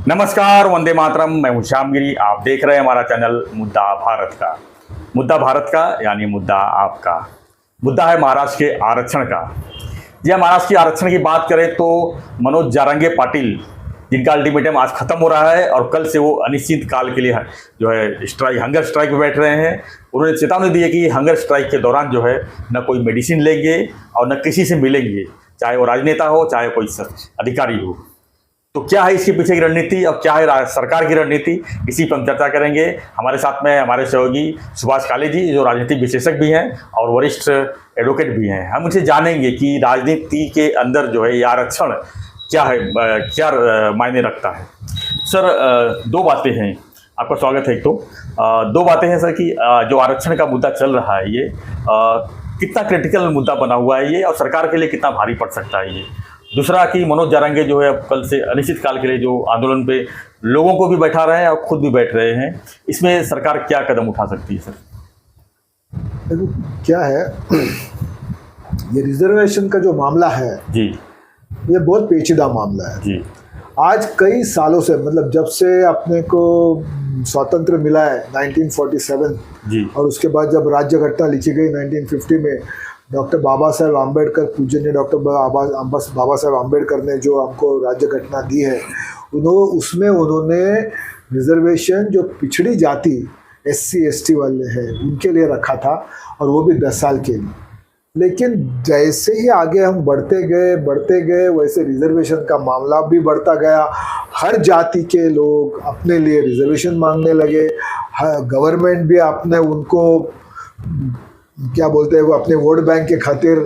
नमस्कार, वंदे मातरम। मैं हूं श्यामगिरी। आप देख रहे हैं हमारा चैनल मुद्दा भारत का। मुद्दा भारत का यानी मुद्दा आपका। मुद्दा है महाराष्ट्र के आरक्षण का। जी हाँ, महाराष्ट्र के आरक्षण की बात करें तो मनोज जारंगे पाटिल, जिनका अल्टीमेटम आज खत्म हो रहा है और कल से वो अनिश्चित काल के लिए जो है हंगर स्ट्राइक पे बैठ रहे हैं। उन्होंने चेतावनी दी है कि हंगर स्ट्राइक के दौरान जो है न कोई मेडिसिन लेंगे और न किसी से मिलेंगे, चाहे वो राजनेता हो चाहे कोई अधिकारी हो। तो क्या है इसके पीछे की रणनीति और क्या है सरकार की रणनीति, इसी पर हम चर्चा करेंगे। हमारे साथ में हमारे सहयोगी सुभाष काले जी, जो राजनीतिक विशेषज्ञ भी हैं और वरिष्ठ एडवोकेट भी हैं। हम उनसे जानेंगे कि राजनीति के अंदर जो है ये आरक्षण क्या है, क्या मायने रखता है। सर, दो बातें हैं। आपका स्वागत है। एक तो दो बातें हैं सर कि जो आरक्षण का मुद्दा चल रहा है ये कितना क्रिटिकल मुद्दा बना हुआ है ये, और सरकार के लिए कितना भारी पड़ सकता है ये। दूसरा कि मनोज जारंगे जो है कल से अनिश्चित काल के लिए जो आंदोलन पे लोगों को भी बैठा रहे हैं और खुद भी बैठ रहे हैं, इसमें सरकार क्या कदम उठा सकती है सर? देखो क्या है, ये रिजर्वेशन का जो मामला है जी, ये बहुत पेचीदा मामला है जी। आज कई सालों से, मतलब जब से अपने को स्वातंत्र मिला है 1947 जी, और उसके बाद जब राज्य घटना लिखी गई 1950 में, डॉक्टर बाबा साहेब आम्बेडकर, पूजनीय डॉक्टर बाबा साहेब आम्बेडकर ने जो हमको राज्य घटना दी है, उसमें उन्होंने रिजर्वेशन जो पिछड़ी जाति SC ST वाले हैं उनके लिए रखा था, और वो भी 10 साल के लिए। लेकिन जैसे ही आगे हम बढ़ते गए वैसे रिजर्वेशन का मामला भी बढ़ता गया। हर जाति के लोग अपने लिए रिजर्वेशन मांगने लगे। गवर्नमेंट भी अपने उनको क्या बोलते हैं, वो अपने वोट बैंक के खातिर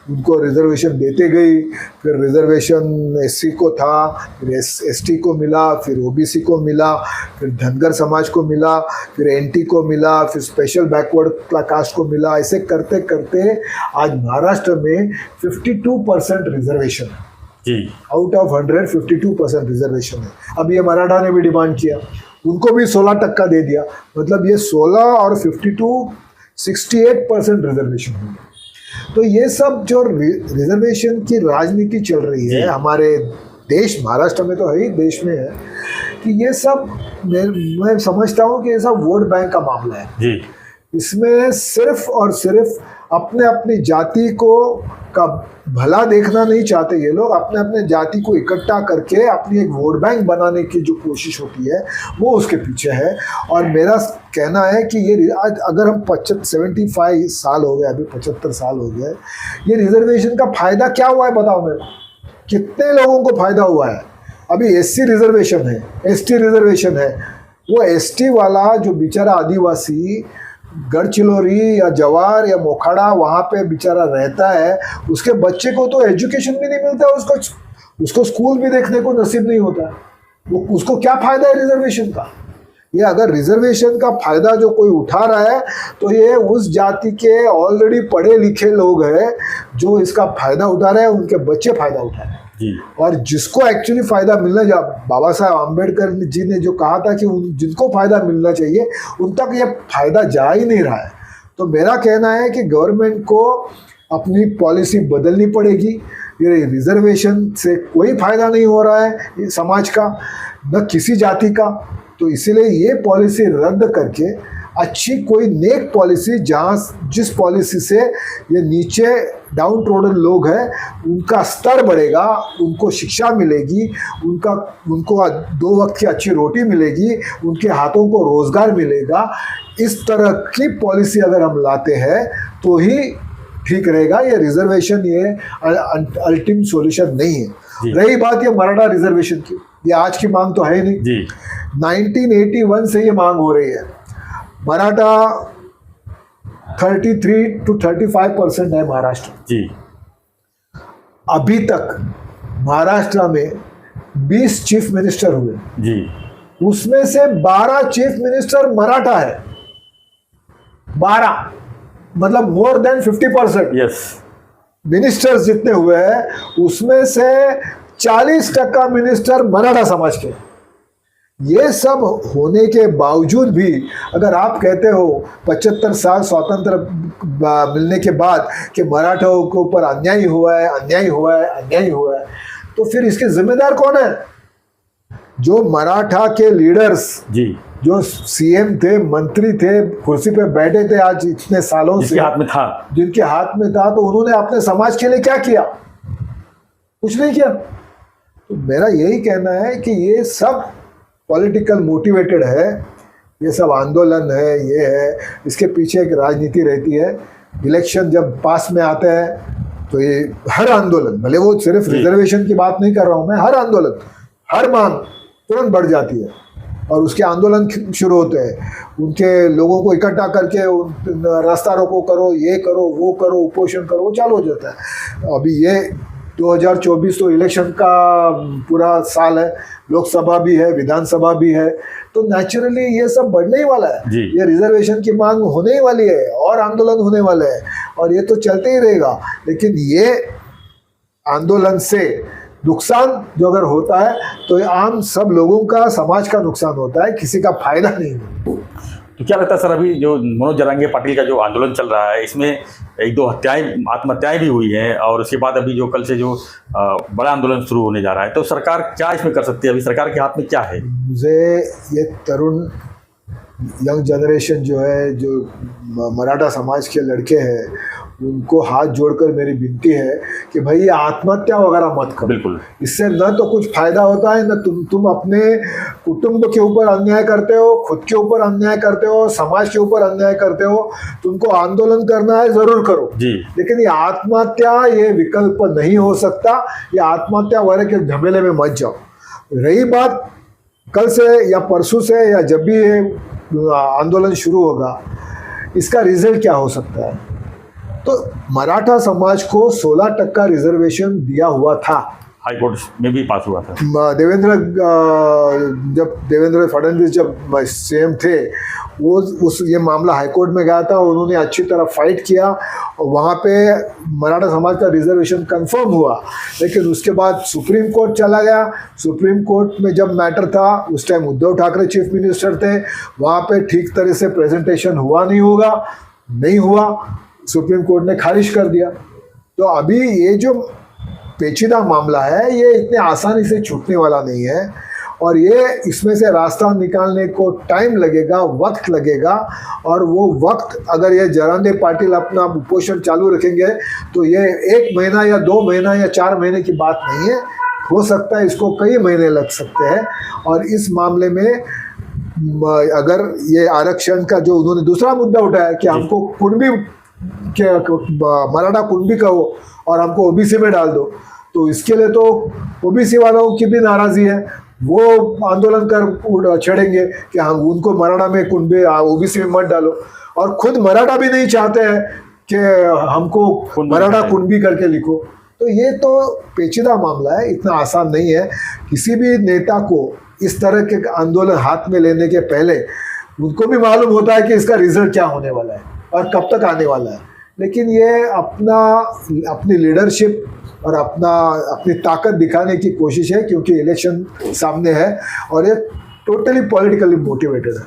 उनको रिजर्वेशन देते गई। फिर रिजर्वेशन SC को था, फिर ST को मिला, फिर OBC को मिला, फिर धनगर समाज को मिला, फिर NT को मिला, फिर स्पेशल बैकवर्ड कास्ट को मिला। ऐसे करते करते आज महाराष्ट्र में 52% रिजर्वेशन है जी। आउट ऑफ 100 52% रिजर्वेशन है। अब ये मराठा ने भी डिमांड किया, उनको भी 16% दे दिया। मतलब ये 16 और 52 68% रिजर्वेशन हो गया। तो ये सब जो रिजर्वेशन की राजनीति चल रही है हमारे देश, महाराष्ट्र में तो है ही, देश में है, कि ये सब मैं समझता हूँ कि ये सब वोट बैंक का मामला है जी। इसमें सिर्फ और सिर्फ अपनी जाति को का भला देखना नहीं चाहते ये लोग। अपने जाति को इकट्ठा करके अपनी एक वोट बैंक बनाने की जो कोशिश होती है वो उसके पीछे है। और मेरा कहना है कि ये आज अगर हम 75 साल हो गए, अभी 75 साल हो गए, ये रिजर्वेशन का फ़ायदा क्या हुआ है बताओ मेरे, कितने लोगों को फ़ायदा हुआ है? अभी SC रिजर्वेशन है, ST रिजर्वेशन है। वो ST वाला जो बेचारा आदिवासी गढ़चिलौरी या जवार या मोखाड़ा वहाँ पे बेचारा रहता है, उसके बच्चे को तो एजुकेशन भी नहीं मिलता, उसको स्कूल भी देखने को नसीब नहीं होता। वो उसको क्या फ़ायदा है रिजर्वेशन का? ये अगर रिजर्वेशन का फ़ायदा जो कोई उठा रहा है तो ये उस जाति के ऑलरेडी पढ़े लिखे लोग हैं जो इसका फ़ायदा उठा रहे हैं, उनके बच्चे फ़ायदा उठा रहे हैं जी। और जिसको एक्चुअली फ़ायदा मिलना, बाबा साहब आम्बेडकर जी ने जो कहा था कि जिनको फ़ायदा मिलना चाहिए उन तक ये फ़ायदा जा ही नहीं रहा है। तो मेरा कहना है कि गवर्नमेंट को अपनी पॉलिसी बदलनी पड़ेगी। ये रिजर्वेशन से कोई फ़ायदा नहीं हो रहा है समाज का, न किसी जाति का। तो इसीलिए ये पॉलिसी रद्द करके अच्छी कोई नेक पॉलिसी, जहाँ जिस पॉलिसी से ये नीचे डाउन ट्रोडन लोग हैं उनका स्तर बढ़ेगा, उनको शिक्षा मिलेगी, उनको 2 वक्त की अच्छी रोटी मिलेगी, उनके हाथों को रोज़गार मिलेगा। इस तरह की पॉलिसी अगर हम लाते हैं तो ही ठीक रहेगा। ये रिजर्वेशन ये अल्टीमेट सॉल्यूशन नहीं है। रही बात ये मराठा रिजर्वेशन की, ये आज की मांग तो है नहीं जी। 1981 से ये मांग हो रही है। मराठा 33 to 35% है महाराष्ट्र जी। अभी तक महाराष्ट्र में 20 चीफ मिनिस्टर हुए जी, उसमें से 12 चीफ मिनिस्टर मराठा है। 12 मतलब मोर देन 50%। यस, मिनिस्टर्स जितने हुए हैं उसमें से 40% मिनिस्टर मराठा समाज के। ये सब होने के बावजूद भी अगर आप कहते हो 75 साल स्वातंत्र मिलने के बाद कि मराठों के ऊपर अन्याय हुआ है, तो फिर इसके जिम्मेदार कौन है? जो मराठा के लीडर्स, जी, जो सीएम थे, मंत्री थे, कुर्सी पे बैठे थे आज इतने सालों जिसके से, हाथ में था, जिनके हाथ में था, तो उन्होंने अपने समाज के लिए क्या किया? कुछ नहीं किया। तो मेरा यही कहना है कि ये सब पॉलिटिकल मोटिवेटेड है, ये सब आंदोलन है, ये है, इसके पीछे एक राजनीति रहती है। इलेक्शन जब पास में आते हैं तो ये हर आंदोलन, भले वो सिर्फ रिजर्वेशन की बात नहीं कर रहा हूँ मैं, हर आंदोलन, हर मांग तुरंत बढ़ जाती है और उसके आंदोलन शुरू होते हैं। उनके लोगों को इकट्ठा करके रास्ता रोको करो, ये करो, वो करो, उपोषण करो, वो चालू हो जाता है। अभी ये 2024 तो इलेक्शन का पूरा साल है, लोकसभा भी है, विधानसभा भी है, तो नेचुरली ये सब बढ़ने ही वाला है। ये रिजर्वेशन की मांग होने ही वाली है और आंदोलन होने वाले हैं और ये तो चलते ही रहेगा। लेकिन ये आंदोलन से नुकसान जो अगर होता है तो ये आम सब लोगों का, समाज का नुकसान होता है, किसी का फायदा नहीं। तो क्या लगता है सर, अभी जो मनोज जरांगे पाटिल का जो आंदोलन चल रहा है, इसमें एक दो आत्महत्याएं भी हुई हैं और उसके बाद अभी जो कल से जो बड़ा आंदोलन शुरू होने जा रहा है, तो सरकार क्या इसमें कर सकती है? अभी सरकार के हाथ में क्या है? मुझे ये तरुण यंग जनरेशन जो है, जो मराठा समाज के लड़के हैं, उनको हाथ जोड़कर मेरी विनती है कि भाई ये आत्महत्या वगैरह मत करो। बिल्कुल, इससे न तो कुछ फायदा होता है, न तुम अपने कुटुंब के ऊपर अन्याय करते हो, खुद के ऊपर अन्याय करते हो, समाज के ऊपर अन्याय करते हो। तुमको आंदोलन करना है, जरूर करो जी, लेकिन ये आत्महत्या, ये विकल्प नहीं हो सकता। ये आत्महत्या वगैरह के झमेले में मत जाओ। रही बात कल से या परसों से या जब भी ये आंदोलन शुरू होगा, इसका रिजल्ट क्या हो सकता है? तो मराठा समाज को 16% रिजर्वेशन दिया हुआ था, हाई कोर्ट में भी पास हुआ था। जब देवेंद्र फडणवीस जब सीएम थे, वो ये मामला हाई कोर्ट में गया था, उन्होंने अच्छी तरह फाइट किया और वहाँ पे मराठा समाज का रिजर्वेशन कंफर्म हुआ। लेकिन उसके बाद सुप्रीम कोर्ट चला गया। सुप्रीम कोर्ट में जब मैटर था, उस time Uddhav Thackeray chief minister थे, वहाँ पे ठीक तरह से प्रेजेंटेशन नहीं हुआ, सुप्रीम कोर्ट ने खारिज कर दिया। तो अभी ये जो पेचीदा मामला है, ये इतने आसानी से छूटने वाला नहीं है और ये इसमें से रास्ता निकालने को टाइम लगेगा, वक्त लगेगा। और वो वक्त अगर ये जरांगे पाटिल अपना उपोषण चालू रखेंगे तो ये 1 महीना या 2 महीना या 4 महीने की बात नहीं है, हो सकता है इसको कई महीने लग सकते हैं। और इस मामले में अगर ये आरक्षण का जो उन्होंने दूसरा मुद्दा उठाया कि हमको कुणबी मराठा कुणबी कहो और हमको ओबीसी में डाल दो, तो इसके लिए तो ओबीसी वालों की भी नाराज़ी है। वो आंदोलन कर छेड़ेंगे कि हम उनको मराठा में कुणबी ओबीसी में मत डालो, और खुद मराठा भी नहीं चाहते हैं कि हमको मराठा कुणबी करके लिखो। तो ये तो पेचीदा मामला है, इतना आसान नहीं है। किसी भी नेता को इस तरह के आंदोलन हाथ में लेने के पहले उनको भी मालूम होता है कि इसका रिजल्ट क्या होने वाला है और कब तक आने वाला है। लेकिन ये अपनी लीडरशिप और अपनी ताकत दिखाने की कोशिश है, क्योंकि इलेक्शन सामने है और ये टोटली पॉलिटिकली मोटिवेटेड है।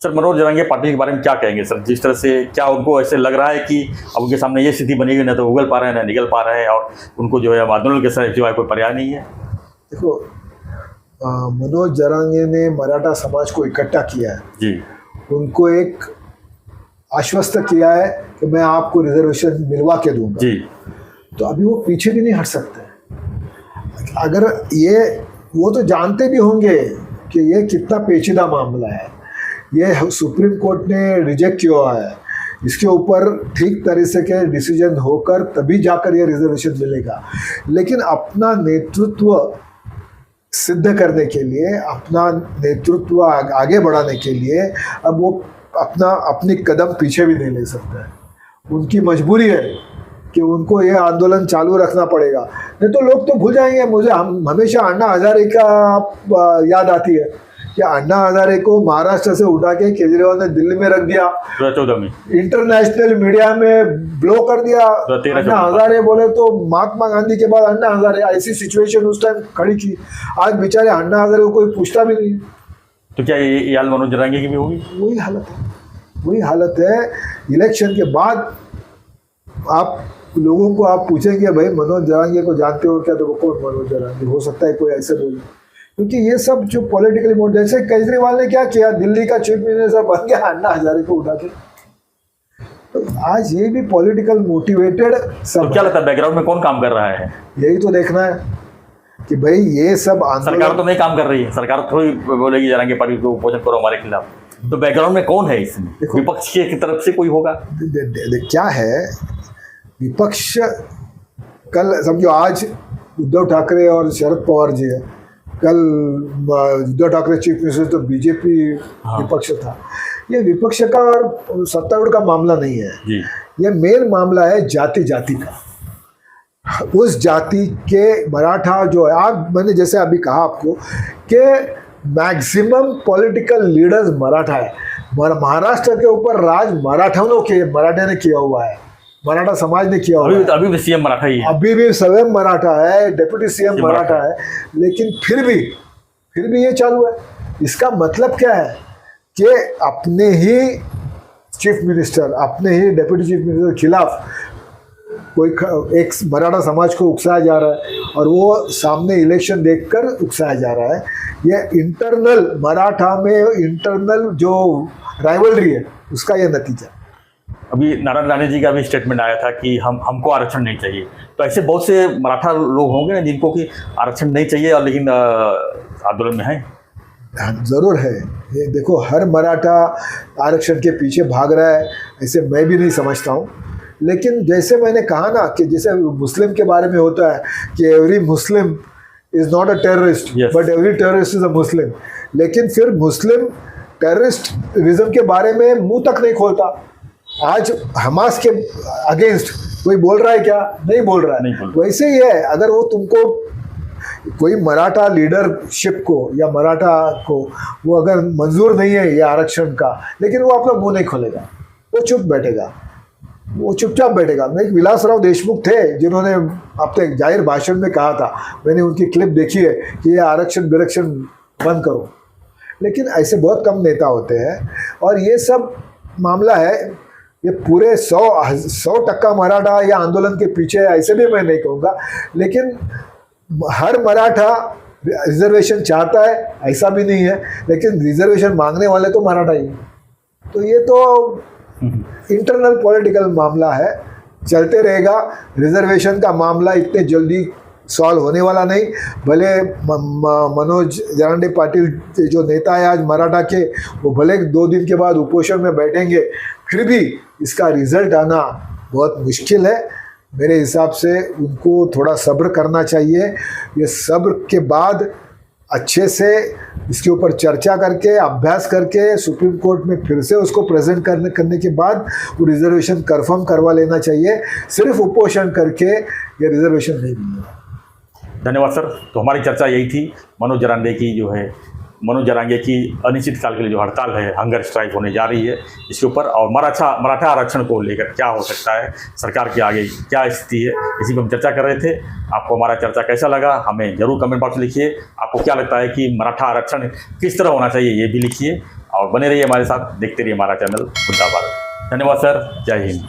सर, मनोज जरांगे पाटिल के बारे में क्या कहेंगे सर? जिस तरह से क्या उनको ऐसे लग रहा है कि अब उनके सामने ये स्थिति बनेगी, ना तो उगल पा रहे हैं ना निकल पा रहे हैं, और उनको जो है आंदोलन के सिवाय कोई पर्याय नहीं है? देखो, मनोज जरांगे ने मराठा समाज को इकट्ठा किया है जी, उनको एक आश्वस्त किया है कि मैं आपको रिजर्वेशन मिलवा के दूंगा जी। तो अभी वो पीछे भी नहीं हट सकते। अगर वो तो जानते भी होंगे कि ये कितना पेचीदा मामला है, ये सुप्रीम कोर्ट ने रिजेक्ट किया है, इसके ऊपर ठीक तरह से के डिसीजन होकर तभी जाकर ये रिजर्वेशन मिलेगा। लेकिन अपना नेतृत्व सिद्ध करने के लिए, अपना नेतृत्व आगे बढ़ाने के लिए अब वो अपनी कदम पीछे भी नहीं ले सकते हैं। उनकी मजबूरी है कि उनको ये आंदोलन चालू रखना पड़ेगा, नहीं तो लोग तो भूल जाएंगे। मुझे हमेशा अन्ना हजारे का याद आती है कि अन्ना हजारे को महाराष्ट्र से उठा के केजरीवाल ने दिल्ली में रख दिया, 2014 में इंटरनेशनल मीडिया में ब्लो कर दिया। अन्ना हजारे बोले तो महात्मा गांधी के बाद अन्ना हजारे, ऐसी सिचुएशन उस टाइम खड़ी की। आज बेचारे अन्ना हजारे को कोई पूछता भी नहीं। तो क्या ये हाल मनोज जरांगे की भी होगी? वही हालत है। इलेक्शन के बाद आप लोगों को आप पूछेंगे भाई मनोज जरांगे को जानते हो क्या, तो वो कौन मनोज जरांगे? हो सकता है कोई ऐसे बोले क्योंकि ये सब जो पॉलिटिकली मोड, जैसे केजरीवाल ने क्या किया, दिल्ली का चीफ मिनिस्टर बन गया अन्ना हजारे को उठा के। तो आज ये भी पॉलिटिकल मोटिवेटेड सब। तो क्या लगता है बैकग्राउंड में कौन काम कर रहा है? यही तो देखना है कि भाई ये सब सरकार तो नहीं काम कर रही है, सरकार थोड़ी बोलेगी जरांगे पार्टी को अपोजिशन करो हमारे खिलाफ। तो बैकग्राउंड में कौन है इसमें? विपक्ष की तरफ से कोई होगा? क्या है विपक्ष, कल समझो आज उद्धव ठाकरे और शरद पवार जी है, कल उद्धव ठाकरे चीफ मिनिस्टर तो बीजेपी विपक्ष था। ये विपक्ष का और सत्तारूढ़ का मामला नहीं है जी। ये मेन मामला है जाति जाति का। उस जाति के मराठा जो है, आप मैंने जैसे अभी कहा आपको कि मैक्सिमम पॉलिटिकल लीडर्स मराठा है। महाराष्ट्र के ऊपर राज मराठे ने किया हुआ है, मराठा समाज ने किया हुआ है। अभी भी सीएम मराठा ही है, अभी भी स्वयं मराठा है, डिप्टी सीएम मराठा है, लेकिन फिर भी ये चालू है। इसका मतलब क्या है कि अपने ही चीफ मिनिस्टर, अपने ही डिप्टी चीफ मिनिस्टर के खिलाफ कोई एक मराठा समाज को उकसाया जा रहा है और वो सामने इलेक्शन देखकर उकसाया जा रहा है। ये इंटरनल मराठा में इंटरनल जो राइवलरी है उसका ये नतीजा। अभी नारायण राणे जी का भी स्टेटमेंट आया था कि हमको आरक्षण नहीं चाहिए। तो ऐसे बहुत से मराठा लोग होंगे ना जिनको कि आरक्षण नहीं चाहिए और लेकिन आंदोलन में है। ज़रूर है। ये देखो हर मराठा आरक्षण के पीछे भाग रहा है, ऐसे मैं भी नहीं समझता हूँ। लेकिन जैसे मैंने कहा ना कि जैसे मुस्लिम के बारे में होता है कि every Muslim is not a terrorist but every terrorist is a Muslim, लेकिन फिर मुस्लिम टेररिस्टिज्म के बारे में मुंह तक नहीं खोलता। आज हमास के अगेंस्ट कोई बोल रहा है क्या? नहीं बोल रहा है। वैसे ही है, अगर वो तुमको कोई मराठा लीडरशिप को या मराठा को वो अगर मंजूर नहीं है ये आरक्षण का, लेकिन वो अपना मुंह नहीं खोलेगा, वो चुप बैठेगा, वो चुपचाप बैठेगा। एक विलासराव देशमुख थे जिन्होंने अपने जाहिर भाषण में कहा था, मैंने उनकी क्लिप देखी है कि ये आरक्षण विरक्षण बंद करो। लेकिन ऐसे बहुत कम नेता होते हैं और ये सब मामला है। ये पूरे 100% मराठा या आंदोलन के पीछे है ऐसे भी मैं नहीं कहूँगा, लेकिन हर मराठा रिजर्वेशन चाहता है ऐसा भी नहीं है, लेकिन रिजर्वेशन मांगने वाले तो मराठा ही। तो ये तो इंटरनल पॉलिटिकल मामला है, चलते रहेगा। रिजर्वेशन का मामला इतने जल्दी सॉल्व होने वाला नहीं। भले मनोज जरांडे पाटिल जो नेता है आज मराठा के, वो भले 2 दिन के बाद उपोषण में बैठेंगे, फिर भी इसका रिजल्ट आना बहुत मुश्किल है। मेरे हिसाब से उनको थोड़ा सब्र करना चाहिए। ये सब्र के बाद अच्छे से इसके ऊपर चर्चा करके, अभ्यास करके सुप्रीम कोर्ट में फिर से उसको प्रेजेंट करने के बाद वो रिजर्वेशन कंफर्म करवा लेना चाहिए। सिर्फ उपोषण करके ये रिजर्वेशन नहीं मिलेगा। धन्यवाद सर। तो हमारी चर्चा यही थी, मनोज जरांगे की अनिश्चितकाल के लिए जो हड़ताल है, हंगर स्ट्राइक होने जा रही है, इसके ऊपर और मराठा आरक्षण को लेकर क्या हो सकता है, सरकार के आगे क्या स्थिति है, इसी पर हम चर्चा कर रहे थे। आपको हमारा चर्चा कैसा लगा हमें जरूर कमेंट बॉक्स में लिखिए। आपको क्या लगता है कि मराठा आरक्षण किस तरह होना चाहिए ये भी लिखिए और बने रहिए हमारे साथ, देखते रहिए हमारा चैनल मुद्दा भारत। धन्यवाद सर, जय हिंद।